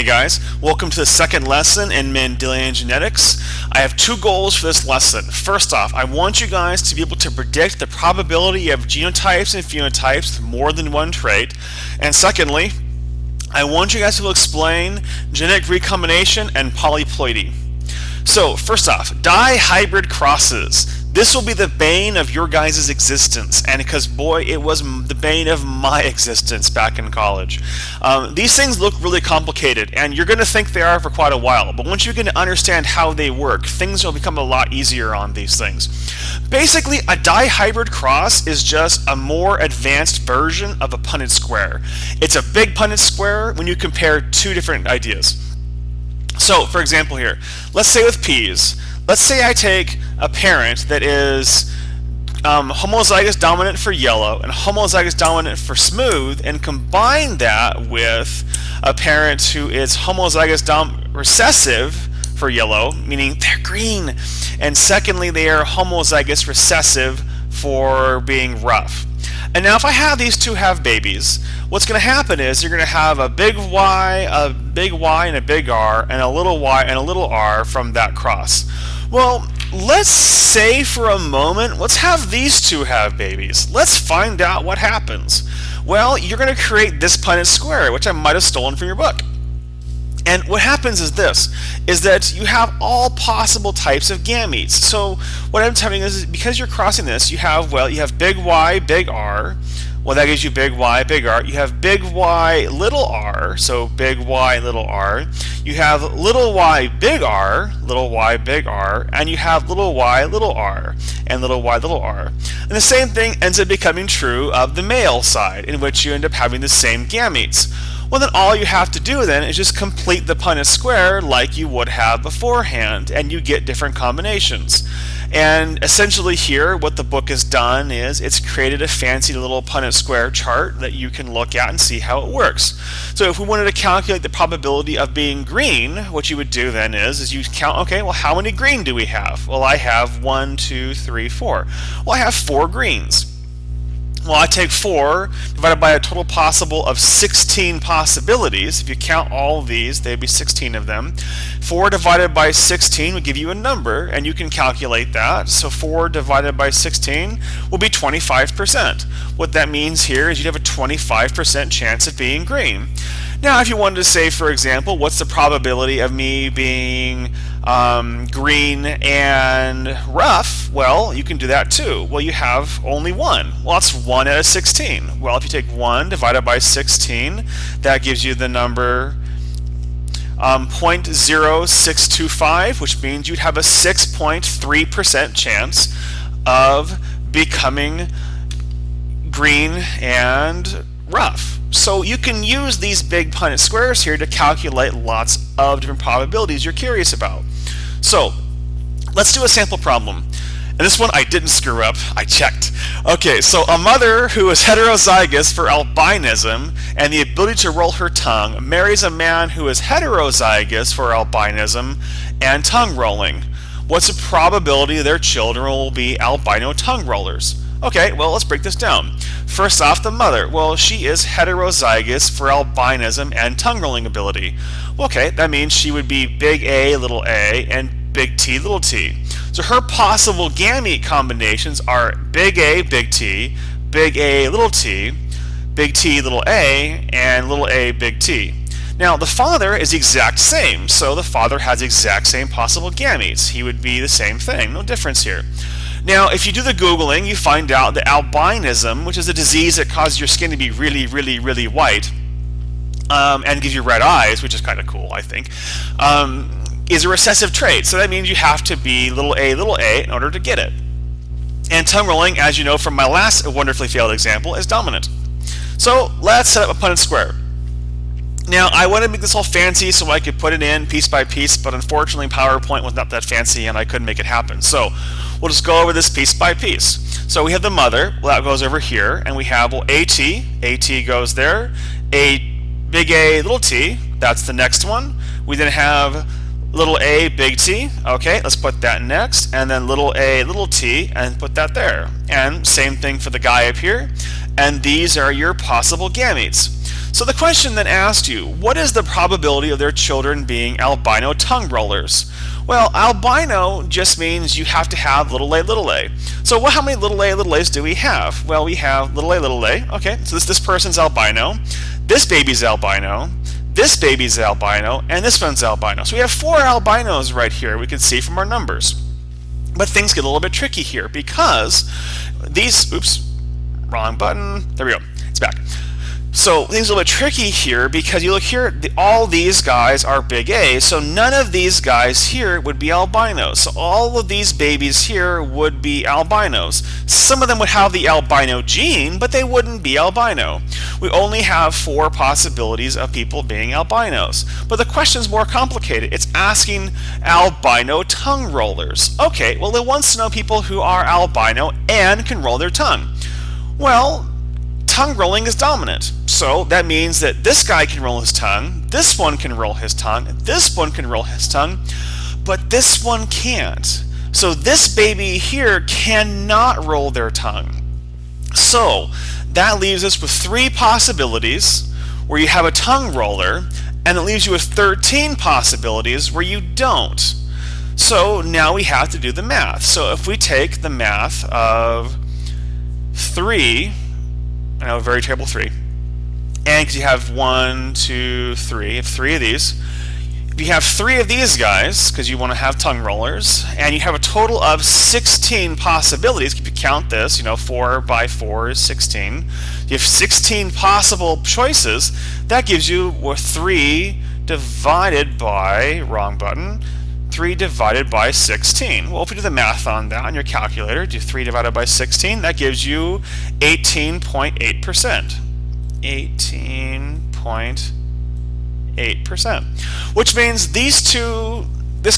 Hey guys, welcome to the second lesson in Mendelian genetics. I have two goals for this lesson. First off, I want you guys to be able to predict the probability of genotypes and phenotypes with more than one trait. And secondly, I want you guys to explain genetic recombination and polyploidy. So first off, dihybrid crosses. This will be the bane of your guys' existence, and because boy, it was the bane of my existence back in college. These things look really complicated, and you're going to think they are for quite a while, but once you get to understand how they work, things will become a lot easier on these things. Basically, a dihybrid cross is just a more advanced version of a Punnett square. It's a big Punnett square when you compare two different ideas. So, for example here, let's say with peas, let's say I take a parent that is homozygous dominant for yellow and homozygous dominant for smooth and combine that with a parent who is homozygous recessive for yellow, meaning they're green, and secondly they are homozygous recessive for being rough. And now if I have these two have babies, what's going to happen is you're going to have a big Y and a big R, and a little y and a little r from that cross. Well, let's say for a moment, let's have these two have babies. Let's find out what happens. Well, you're going to create this Punnett square, which I might have stolen from your book. And what happens is this, is that you have all possible types of gametes. So what I'm telling you is because you're crossing this, you have big Y, big R. Well, that gives you big Y, big R. You have big Y, little r, so big Y, little r. You have little y, big R, little y, big R, and you have little y, little r, and little y, little r. And the same thing ends up becoming true of the male side, in which you end up having the same gametes. Well, then all you have to do then is just complete the Punnett square like you would have beforehand, and you get different combinations. And essentially here, what the book has done is it's created a fancy little Punnett square chart that you can look at and see how it works. So if we wanted to calculate the probability of being green, what you would do then is you count, okay, well, how many green do we have? Well, I have 1, 2, 3, 4. Well, I have 4 greens. Well, I take 4 divided by a total possible of 16 possibilities. If you count all of these, there'd be 16 of them. 4 divided by 16 would give you a number, and you can calculate that. So 4 divided by 16 will be 25%. What that means here is you'd have a 25% chance of being green. Now, if you wanted to say, for example, what's the probability of me being green and rough? Well, you can do that too. Well, you have only 1. Well, that's 1 out of 16. Well, if you take 1 divided by 16, that gives you the number 0.0625, which means you'd have a 6.3% chance of becoming green and rough. So you can use these big Punnett squares here to calculate lots of different probabilities you're curious about. So let's do a sample problem. And this one I didn't screw up, I checked. Okay, so a mother who is heterozygous for albinism and the ability to roll her tongue marries a man who is heterozygous for albinism and tongue rolling. What's the probability their children will be albino tongue rollers? Okay, well, let's break this down. First off, the mother. Well, she is heterozygous for albinism and tongue rolling ability. Okay, that means she would be big A, little a, and big T, little t. So her possible gamete combinations are big A, big T, big A, little t, big T, little a, and little a, big T. Now, the father is the exact same, so the father has the exact same possible gametes. He would be the same thing, no difference here. Now, if you do the Googling, you find out that albinism, which is a disease that causes your skin to be really, really, really white, and gives you red eyes, which is kind of cool, I think, is a recessive trait. So that means you have to be little a, in order to get it. And tongue rolling, as you know from my last wonderfully failed example, is dominant. So let's set up a Punnett square. Now, I want to make this all fancy so I could put it in piece by piece, but unfortunately PowerPoint was not that fancy and I couldn't make it happen. So we'll just go over this piece by piece. So we have the mother, well, that goes over here, and we have, well, AT goes there, big A, little t, that's the next one. We then have little a, big T, okay, let's put that next, and then little a, little t, and put that there. And same thing for the guy up here, and these are your possible gametes. So the question then asked you, what is the probability of their children being albino tongue rollers? Well, albino just means you have to have little a. So how many little a's do we have? Well, we have little a. Okay, so this person's albino, this baby's albino, this baby's albino, and this one's albino. So we have 4 albinos right here, we can see from our numbers. But things get a little bit tricky here because these, oops, wrong button, there we go, it's back. So things are a little bit tricky here because you look here, all these guys are big A, so none of these guys here would be albinos. So all of these babies here would be albinos. Some of them would have the albino gene, but they wouldn't be albino. We only have 4 possibilities of people being albinos. But the question's more complicated. It's asking albino tongue rollers. Okay, well it wants to know people who are albino and can roll their tongue. Well, tongue rolling is dominant. So that means that this guy can roll his tongue, this one can roll his tongue, this one can roll his tongue, but this one can't. So this baby here cannot roll their tongue. So that leaves us with 3 possibilities where you have a tongue roller, and it leaves you with 13 possibilities where you don't. So now we have to do the math. So if we take the math of 3, I know, very terrible 3. And because you have 1, 2, 3, you have 3 of these. If you have 3 of these guys, because you want to have tongue rollers, and you have a total of 16 possibilities. If you count this, 4 by 4 is 16. You have 16 possible choices. That gives you 3 divided by, wrong button, 3 divided by 16. Well, if we do the math on that on your calculator, do 3 divided by 16, that gives you 18.8%. 18.8%. Which means this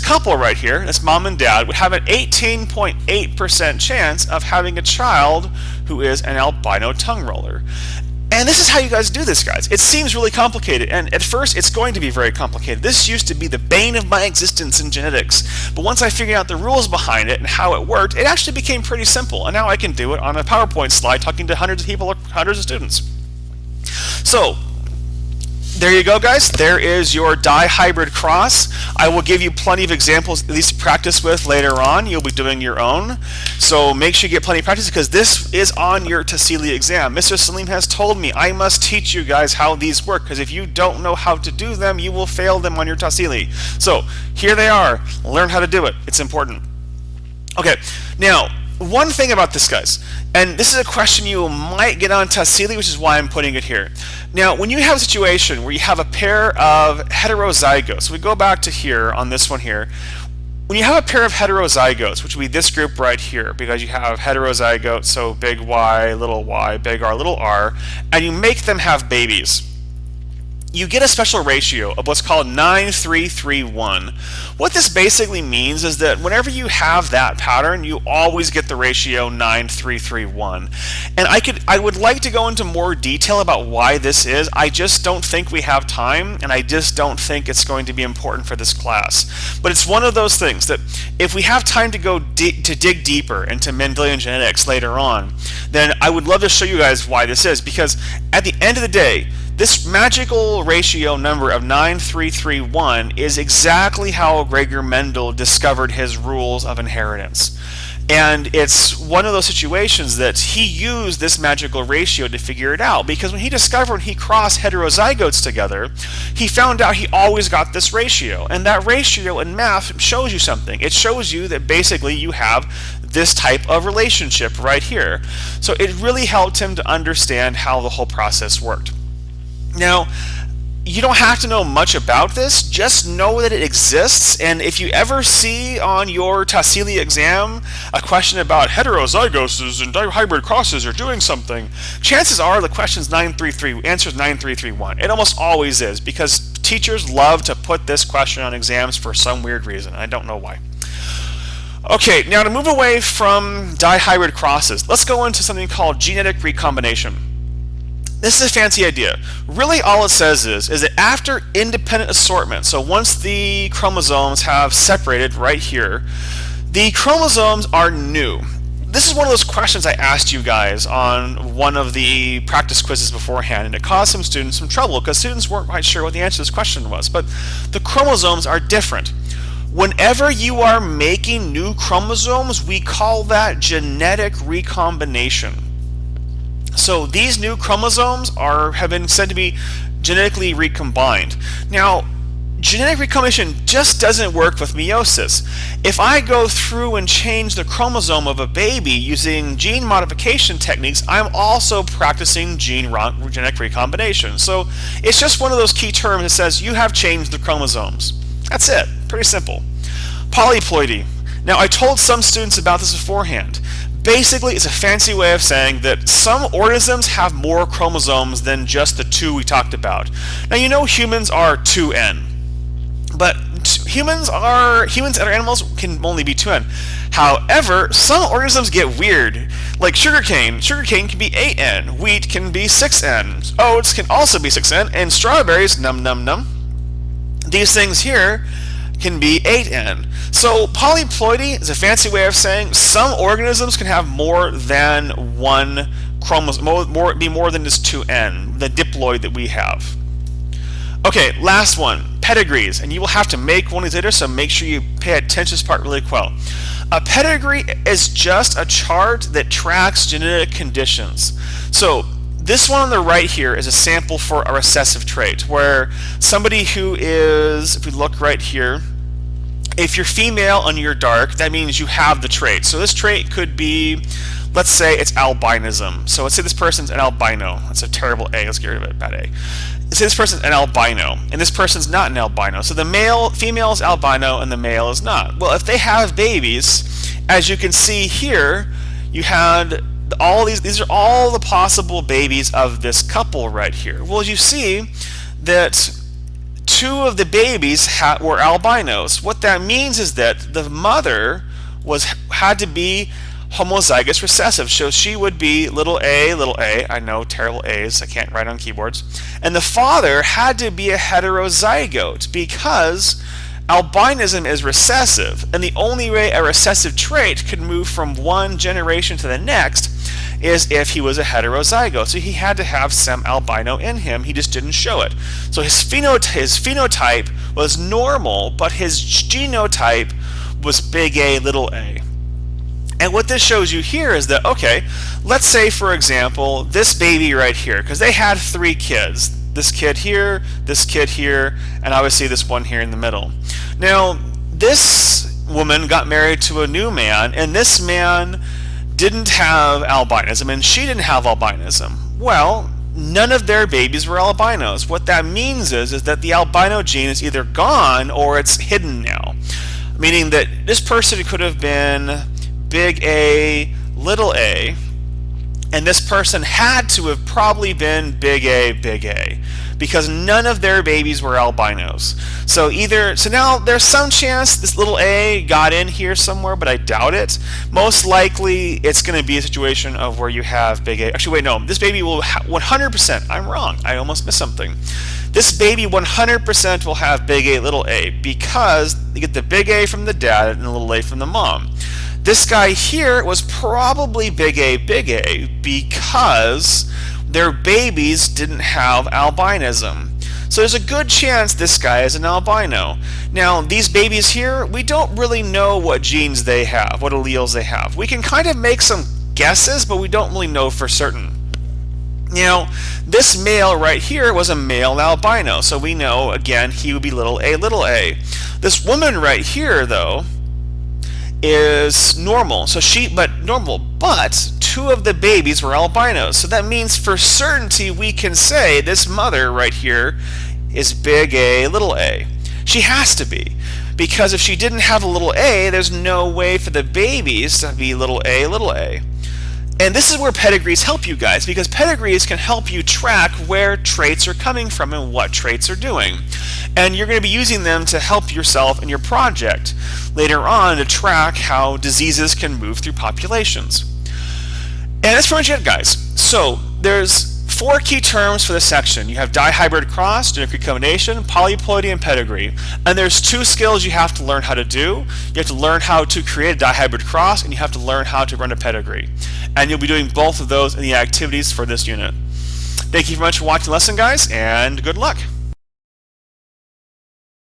couple right here, this mom and dad, would have an 18.8% chance of having a child who is an albino tongue roller. And this is how you guys do this, guys. It seems really complicated, and at first it's going to be very complicated. This used to be the bane of my existence in genetics, but once I figured out the rules behind it and how it worked, it actually became pretty simple, and now I can do it on a PowerPoint slide talking to hundreds of people or hundreds of students. So there you go, guys. There is your dihybrid cross. I will give you plenty of examples at least to practice with later on. You'll be doing your own. So make sure you get plenty of practice because this is on your Tassili exam. Mr. Salim has told me I must teach you guys how these work because if you don't know how to do them, you will fail them on your Tassili. So here they are. Learn how to do it. It's important. Okay, now one thing about this, guys, and this is a question you might get on Tassili, which is why I'm putting it here. Now, when you have a situation where you have a pair of heterozygotes, we go back to here on this one here. When you have a pair of heterozygotes, which would be this group right here, because you have heterozygotes, so big Y, big R, little r, and you make them have babies, you get a special ratio of what's called 9-3-3-1. What this basically means is that whenever you have that pattern, you always get the ratio 9-3-3-1. And I would like to go into more detail about why this is. I just don't think we have time, and I just don't think it's going to be important for this class. But it's one of those things that if we have time to go to dig deeper into Mendelian genetics later on, then I would love to show you guys why this is, because at the end of the day, this magical ratio number of 9-3-3-1 is exactly how Gregor Mendel discovered his rules of inheritance. And it's one of those situations that he used this magical ratio to figure it out, because when he discovered he crossed heterozygotes together, he found out he always got this ratio. And that ratio in math shows you something. It shows you that basically you have this type of relationship right here. So it really helped him to understand how the whole process worked. Now, you don't have to know much about this, just know that it exists, and if you ever see on your Tassili exam a question about heterozygoses and dihybrid crosses are doing something, chances are the question's 9-3-3, answer's 9-3-3-1. It almost always is, because teachers love to put this question on exams for some weird reason. I don't know why. Okay, now to move away from dihybrid crosses, let's go into something called genetic recombination. This is a fancy idea. Really all it says is that after independent assortment, so once the chromosomes have separated right here, the chromosomes are new. this is one of those questions I asked you guys on one of the practice quizzes beforehand, and it caused some students some trouble because students weren't quite sure what the answer to this question was. But the chromosomes are different. Whenever you are making new chromosomes, we call that genetic recombination. So these new chromosomes have been said to be genetically recombined. Now, genetic recombination just doesn't work with meiosis. If I go through and change the chromosome of a baby using gene modification techniques, I'm also practicing genetic recombination. So it's just one of those key terms that says you have changed the chromosomes. That's it. Pretty simple. Polyploidy. Now, I told some students about this beforehand. Basically, it's a fancy way of saying that some organisms have more chromosomes than just the 2 we talked about. Now, you know humans are 2N. But humans and other animals can only be 2N. However, some organisms get weird. Like sugarcane. Sugarcane can be 8N. Wheat can be 6N. Oats can also be 6N. And strawberries, num num num. These things here can be 8N. So polyploidy is a fancy way of saying some organisms can have more than one chromosome, be more than just 2N, the diploid that we have. Okay, last one, pedigrees, and you will have to make one of these later, so make sure you pay attention to this part really well. A pedigree is just a chart that tracks genetic conditions. So this one on the right here is a sample for a recessive trait, where somebody who is, if we look right here, if you're female and you're dark, that means you have the trait. So this trait could be, let's say it's albinism. So let's say this person's an albino. That's a terrible A, let's get rid of it, bad A. Let's say this person's an albino, and this person's not an albino. So the female is albino and the male is not. Well, if they have babies, as you can see here, you had all these are all the possible babies of this couple right here. Well, you see that 2 of the babies were albinos. What that means is that the mother had to be homozygous recessive, so she would be little a, I know, terrible A's, I can't write on keyboards, and the father had to be a heterozygote because albinism is recessive, and the only way a recessive trait could move from one generation to the next is if he was a heterozygote. So he had to have some albino in him, he just didn't show it. So his phenotype was normal, but his genotype was big A, little a. And what this shows you here is that, okay, let's say, for example, this baby right here, because they had 3 kids. This kid here, and obviously this one here in the middle. Now, this woman got married to a new man, and this man didn't have albinism, and she didn't have albinism. Well, none of their babies were albinos. What that means is that the albino gene is either gone or it's hidden now. Meaning that this person could have been big A, little a, and this person had to have probably been big A, because none of their babies were albinos. So now there's some chance this little a got in here somewhere, but I doubt it. Most likely it's going to be a situation of where you have big A. Actually, wait, no, this baby will 100%, I'm wrong, I almost missed something. This baby 100% will have big A, little a, because you get the big A from the dad and the little a from the mom. This guy here was probably big A, because their babies didn't have albinism. So there's a good chance this guy is an albino. Now, these babies here, we don't really know what genes they have, what alleles they have. We can kind of make some guesses, but we don't really know for certain. Now, this male right here was a male albino, so we know, again, he would be little a. This woman right here, though, is normal, but 2 of the babies were albinos. So that means for certainty we can say this mother right here is big A, little a. She has to be, because if she didn't have a little a, there's no way for the babies to be little a. And this is where pedigrees help you guys, because pedigrees can help you track where traits are coming from and what traits are doing. And you're going to be using them to help yourself in your project later on to track how diseases can move through populations. And that's pretty much it, guys. So there's Four key terms for this section. You have dihybrid cross, genetic recombination, polyploidy, and pedigree. And there's two skills you have to learn how to do. You have to learn how to create a dihybrid cross, and you have to learn how to run a pedigree. And you'll be doing both of those in the activities for this unit. Thank you very much for watching the lesson, guys, and good luck.